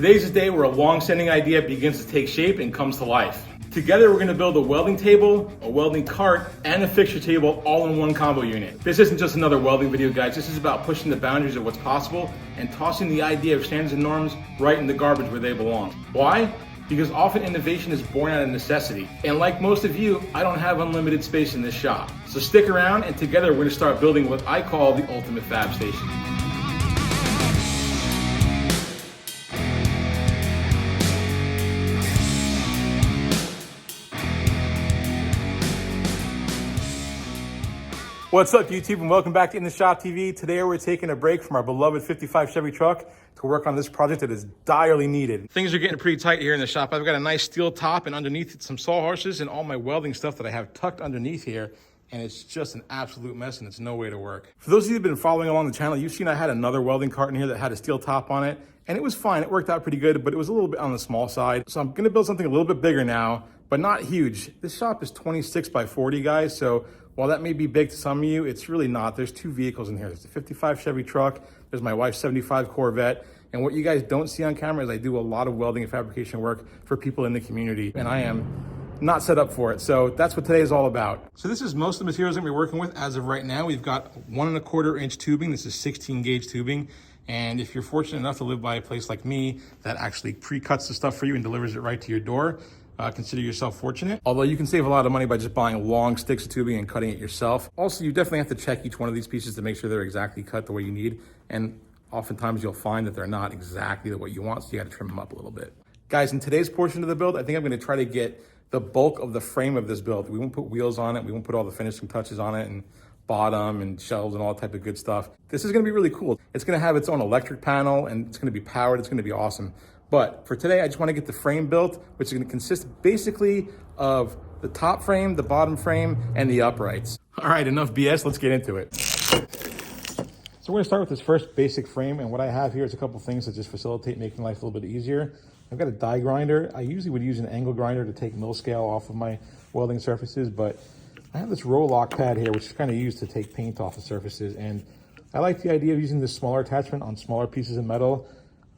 Today's the day where a long-standing idea begins to take shape and comes to life. Together, we're gonna build a welding table, a welding cart, and a fixture table all in one combo unit. This isn't just another welding video, guys. This is about pushing the boundaries of what's possible and tossing the idea of standards and norms right in the garbage where they belong. Why? Because often innovation is born out of necessity. And like most of you, I don't have unlimited space in this shop. So stick around, and together we're gonna start building what I call the ultimate fab station. What's up, YouTube, and welcome back to INTHESHOPTV. Today we're taking a break from our beloved 55 Chevy truck to work on this project that is direly needed. Things are getting pretty tight here in the shop. I've got a nice steel top, and underneath it some sawhorses and all my welding stuff that I have tucked underneath here, and it's just an absolute mess, and it's no way to work. For those of you who've been following along the channel, you've seen I had another welding cart in here that had a steel top on it, and it was fine. It worked out pretty good, but it was a little bit on the small side. So I'm gonna build something a little bit bigger now, but not huge. This shop is 26 by 40, guys, so while that may be big to some of you, it's really not. There's two vehicles in here. There's a 55 Chevy truck, there's my wife's 75 Corvette, and what you guys don't see on camera is I do a lot of welding and fabrication work for people in the community, and I am not set up for it. So that's what today is all about. So this is most of the materials that we're working with as of right now. We've got 1¼ inch tubing. This is 16 gauge tubing. And if you're fortunate enough to live by a place like me that actually pre-cuts the stuff for you and delivers it right to your door, consider yourself fortunate. Although you can save a lot of money by just buying long sticks of tubing and cutting it yourself. Also, you definitely have to check each one of these pieces to make sure they're exactly cut the way you need. And oftentimes you'll find that they're not exactly what you want, so you gotta trim them up a little bit. Guys, in today's portion of the build, I think I'm gonna try to get the bulk of the frame of this build. We won't put wheels on it. We won't put all the finishing touches on it and bottom and shelves and all that type of good stuff. This is gonna be really cool. It's gonna have its own electric panel and it's gonna be powered. It's gonna be awesome. But for today, I just want to get the frame built, which is going to consist basically of the top frame, the bottom frame, and the uprights. All right, enough BS, let's get into it. So we're going to start with this first basic frame, and what I have here is a couple things that just facilitate making life a little bit easier. I've got a die grinder. I usually would use an angle grinder to take mill scale off of my welding surfaces, but I have this roll lock pad here, which is kind of used to take paint off the surfaces, and I like the idea of using this smaller attachment on smaller pieces of metal.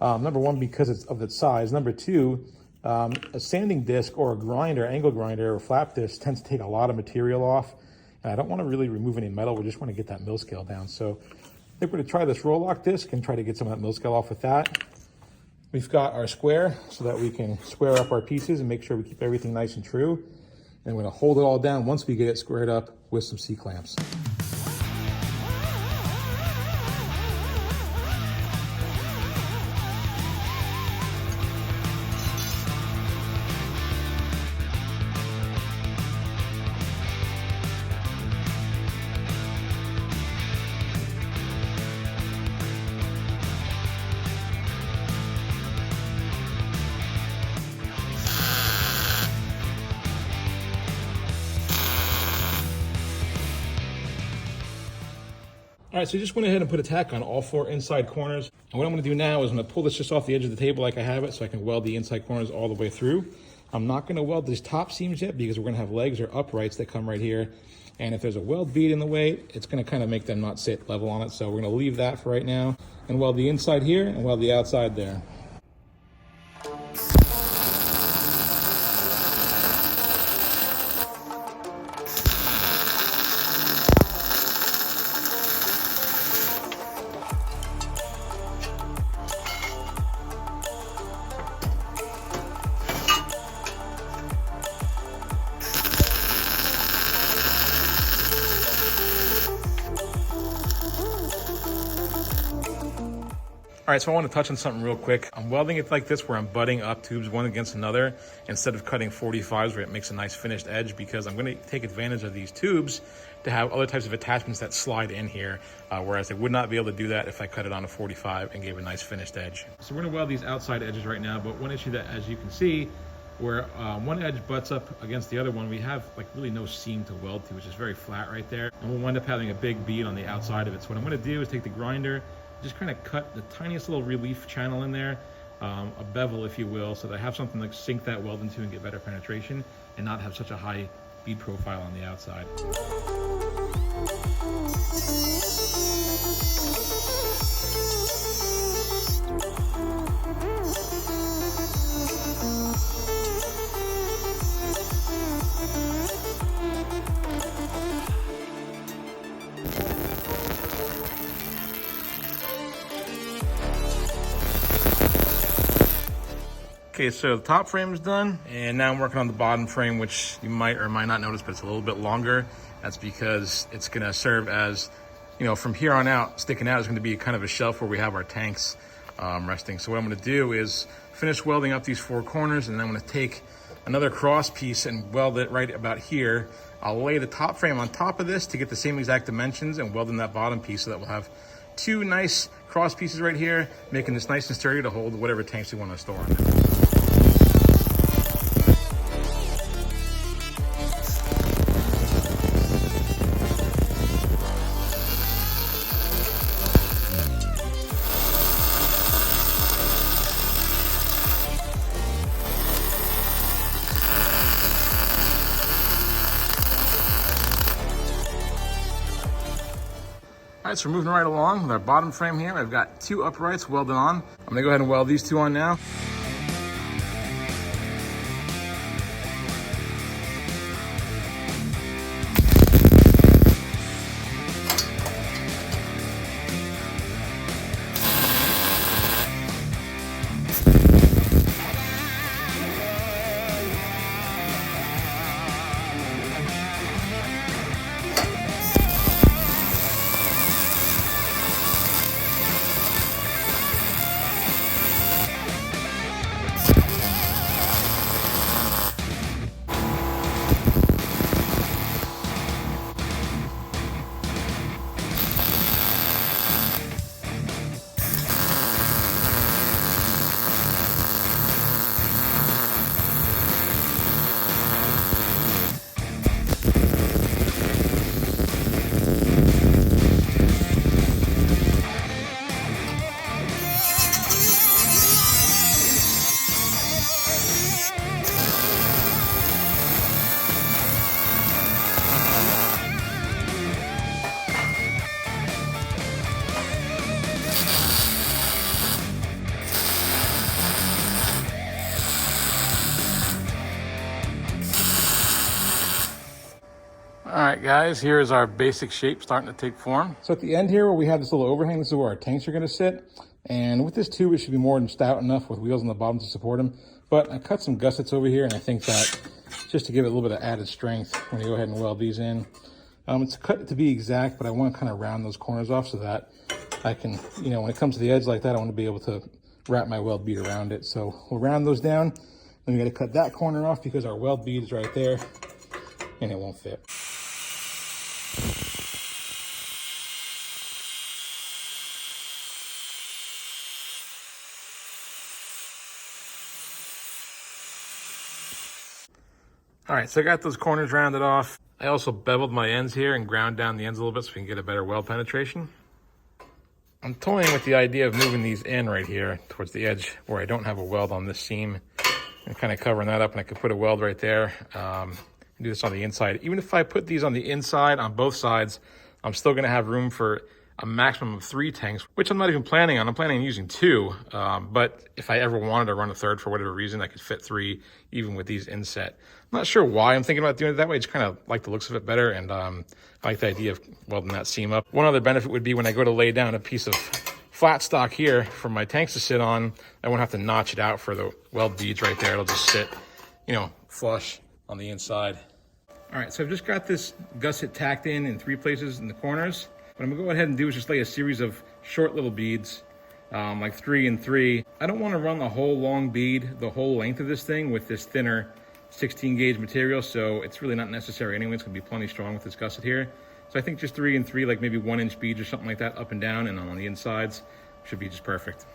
Number one, because it's of its size. Number two, a sanding disc or a grinder, angle grinder or flap disc tends to take a lot of material off. And I don't want to really remove any metal. We just want to get that mill scale down. So I think we're going to try this roll lock disc and try to get some of that mill scale off with that. We've got our square so that we can square up our pieces and make sure we keep everything nice and true. And we're going to hold it all down once we get it squared up with some C-clamps. All right, so just went ahead and put a tack on all 4 inside corners. And what I'm gonna do now is I'm gonna pull this just off the edge of the table like I have it so I can weld the inside corners all the way through. I'm not gonna weld these top seams yet because we're gonna have legs or uprights that come right here. And if there's a weld bead in the way, it's gonna kind of make them not sit level on it. So we're gonna leave that for right now and weld the inside here and weld the outside there. All right, so I want to touch on something real quick. I'm welding it like this where I'm butting up tubes one against another instead of cutting 45s where it makes a nice finished edge, because I'm going to take advantage of these tubes to have other types of attachments that slide in here, whereas I would not be able to do that if I cut it on a 45 and gave a nice finished edge. So we're going to weld these outside edges right now, but one issue that, as you can see, where one edge butts up against the other one, we have like really no seam to weld to, which is very flat right there. And we'll wind up having a big bead on the outside of it. So what I'm going to do is take the grinder, just kind of cut the tiniest little relief channel in there, a bevel if you will, so that I have something to sink that weld into and get better penetration and not have such a high bead profile on the outside. Okay, so the top frame is done, and now I'm working on the bottom frame, which you might or might not notice, but it's a little bit longer. That's because it's gonna serve as, you know, from here on out, sticking out is gonna be kind of a shelf where we have our tanks resting. So what I'm gonna do is finish welding up these 4 corners, and then I'm gonna take another cross piece and weld it right about here. I'll lay the top frame on top of this to get the same exact dimensions and weld in that bottom piece so that we'll have 2 nice cross pieces right here, making this nice and sturdy to hold whatever tanks we want to store on there. All right, so we're moving right along with our bottom frame here. I've got 2 uprights welded on. I'm gonna go ahead and weld these 2 on now. All right, guys, here's our basic shape starting to take form. So at the end here where we have this little overhang, this is where our tanks are gonna sit. And with this tube, it should be more than stout enough with wheels on the bottom to support them. But I cut some gussets over here, and I think that just to give it a little bit of added strength when you go ahead and weld these in. It's cut to be exact, but I want to kind of round those corners off so that I can, you know, when it comes to the edge like that, I want to be able to wrap my weld bead around it. So we'll round those down. Then we got to cut that corner off because our weld bead is right there and it won't fit. All right, so I got those corners rounded off. I also beveled my ends here and ground down the ends a little bit so we can get a better weld penetration. I'm toying with the idea of moving these in right here towards the edge where I don't have a weld on this seam and kind of covering that up, and I could put a weld right there. Do this on the inside. Even if I put these on the inside on both sides, I'm still gonna have room for a maximum of 3 tanks, which I'm not even planning on. I'm planning on using 2, but if I ever wanted to run a 3rd for whatever reason, I could fit 3 even with these inset. I'm not sure why I'm thinking about doing it that way. I just kind of like the looks of it better, and I like the idea of welding that seam up. One other benefit would be when I go to lay down a piece of flat stock here for my tanks to sit on, I won't have to notch it out for the weld beads right there. It'll just sit, you know, flush on the inside. All right, so I've just got this gusset tacked in 3 places in the corners. What I'm gonna go ahead and do is just lay a series of short little beads, like 3 and 3. I don't wanna run the whole long bead, the whole length of this thing with this thinner 16 gauge material, so it's really not necessary anyway. It's gonna be plenty strong with this gusset here. So I think just 3 and 3, like maybe 1-inch beads or something like that up and down and on the insides should be just perfect.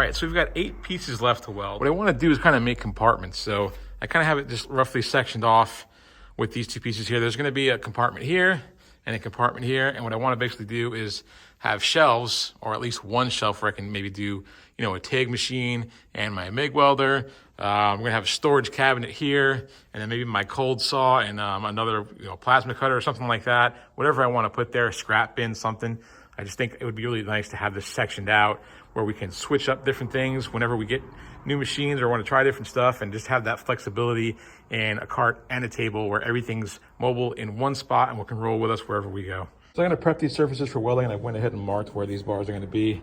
right, so we've got 8 pieces left to weld. What I want to do is kind of make compartments. So I kind of have it just roughly sectioned off with these 2 pieces here. There's going to be a compartment here and a compartment here. And what I want to basically do is have shelves, or at least one shelf where I can maybe do, a TIG machine and my MIG welder. I'm going to have a storage cabinet here, and then maybe my cold saw and another plasma cutter or something like that. Whatever I want to put there, scrap bin, something. I just think it would be really nice to have this sectioned out where we can switch up different things whenever we get new machines or want to try different stuff, and just have that flexibility and a cart and a table where everything's mobile in one spot and can roll with us wherever we go. So I'm going to prep these surfaces for welding, and I went ahead and marked where these bars are going to be.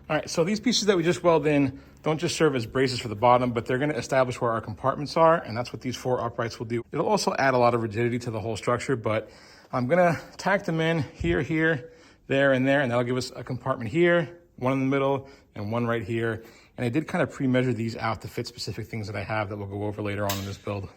All right, so these pieces that we just welded in don't just serve as braces for the bottom, but they're going to establish where our compartments are, and that's what these 4 uprights will do. It'll also add a lot of rigidity to the whole structure, but I'm going to tack them in here, here, there, and there, and that'll give us a compartment here, one in the middle, and one right here. And I did kind of pre-measure these out to fit specific things that I have that we'll go over later on in this build.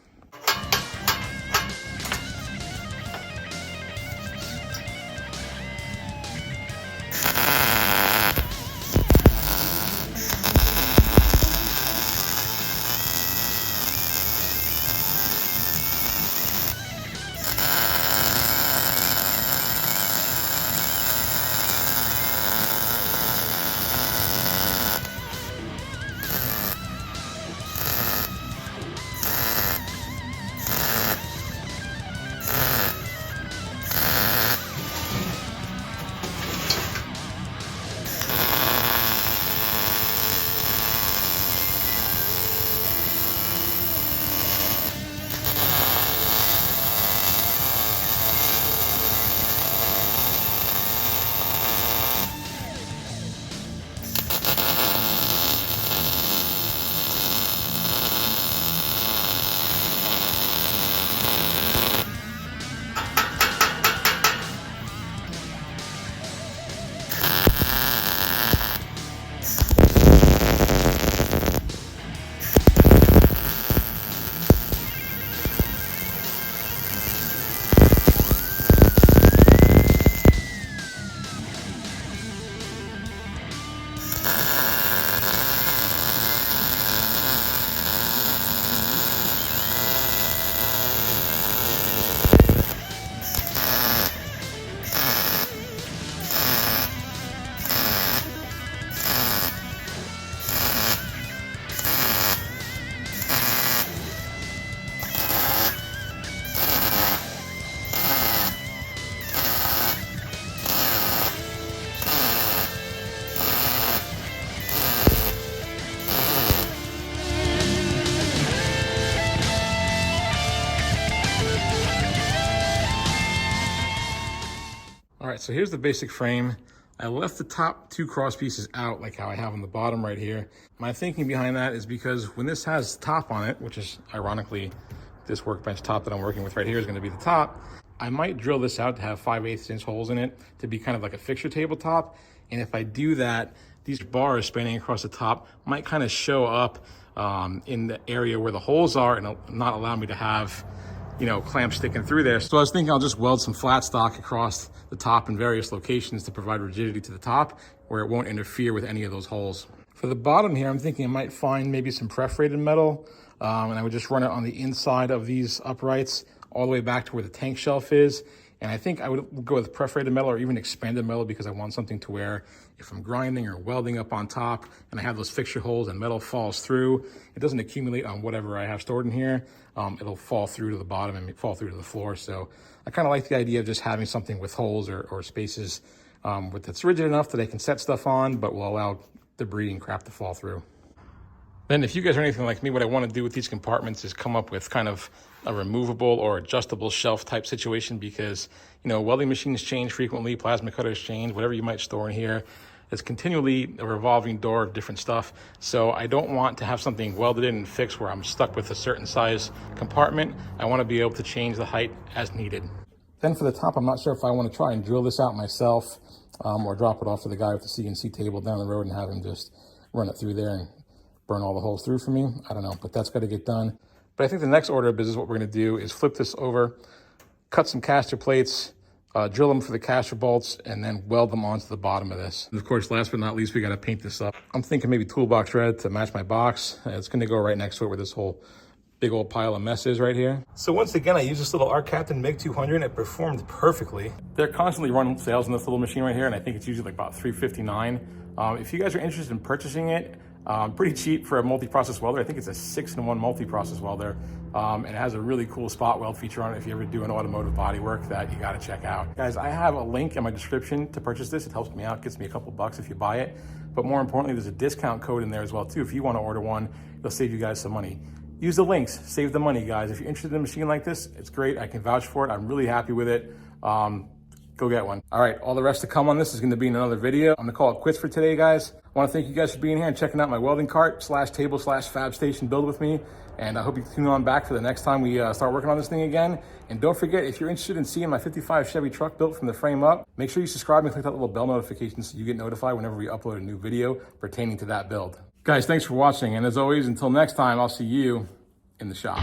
All right, so here's the basic frame. I left the top 2 cross pieces out like how I have on the bottom right here. My thinking behind that is because when this has top on it, which is ironically this workbench top that I'm working with right here is going to be the top, I might drill this out to have 5/8 inch holes in it to be kind of like a fixture tabletop. And if I do that, these bars spanning across the top might kind of show up in the area where the holes are and not allow me to have clamps sticking through there. So I was thinking I'll just weld some flat stock across the top in various locations to provide rigidity to the top where it won't interfere with any of those holes. For the bottom here, I'm thinking I might find maybe some perforated metal and I would just run it on the inside of these uprights all the way back to where the tank shelf is. And I think I would go with perforated metal or even expanded metal because I want something to where if I'm grinding or welding up on top and I have those fixture holes and metal falls through, it doesn't accumulate on whatever I have stored in here. It'll fall through to the bottom and fall through to the floor. So I kind of like the idea of just having something with holes or spaces that's rigid enough that I can set stuff on, but will allow debris and crap to fall through. Then if you guys are anything like me, what I want to do with these compartments is come up with kind of a removable or adjustable shelf type situation because, you know, welding machines change frequently, plasma cutters change, whatever you might store in here. It's continually a revolving door of different stuff. So I don't want to have something welded in and fixed where I'm stuck with a certain size compartment. I want to be able to change the height as needed. Then for the top, I'm not sure if I want to try and drill this out myself or drop it off to the guy with the CNC table down the road and have him just run it through there and burn all the holes through for me. I don't know, but that's got to get done. But I think the next order of business, what we're going to do is flip this over, cut some caster plates, drill them for the caster bolts, and then weld them onto the bottom of this. And of course, last but not least, we got to paint this up. I'm thinking maybe toolbox red to match my box. It's going to go right next to it where this whole big old pile of mess is right here. So once again, I used this little Arccaptain MiG 200 and it performed perfectly. They're constantly running sales on this little machine right here, and I think it's usually like about $359. If you guys are interested in purchasing it, pretty cheap for a multi-process welder. I think it's a 6-in-1 multi-process welder. And it has a really cool spot weld feature on it if you ever do an automotive body work that you gotta check out. Guys, I have a link in my description to purchase this. It helps me out, gets me a couple bucks if you buy it. But more importantly, there's a discount code in there as well too. If you wanna order one, it'll save you guys some money. Use the links, save the money, guys. If you're interested in a machine like this, it's great. I can vouch for it. I'm really happy with it. Go get one. All right, all the rest to come on this is gonna be in another video. I'm gonna call it quits for today, guys. I wanna thank you guys for being here and checking out my welding cart / table / Fab-Station build with me. And I hope you tune on back for the next time we start working on this thing again. And don't forget, if you're interested in seeing my 55 Chevy truck built from the frame up, make sure you subscribe and click that little bell notification so you get notified whenever we upload a new video pertaining to that build. Guys, thanks for watching. And as always, until next time, I'll see you in the shop.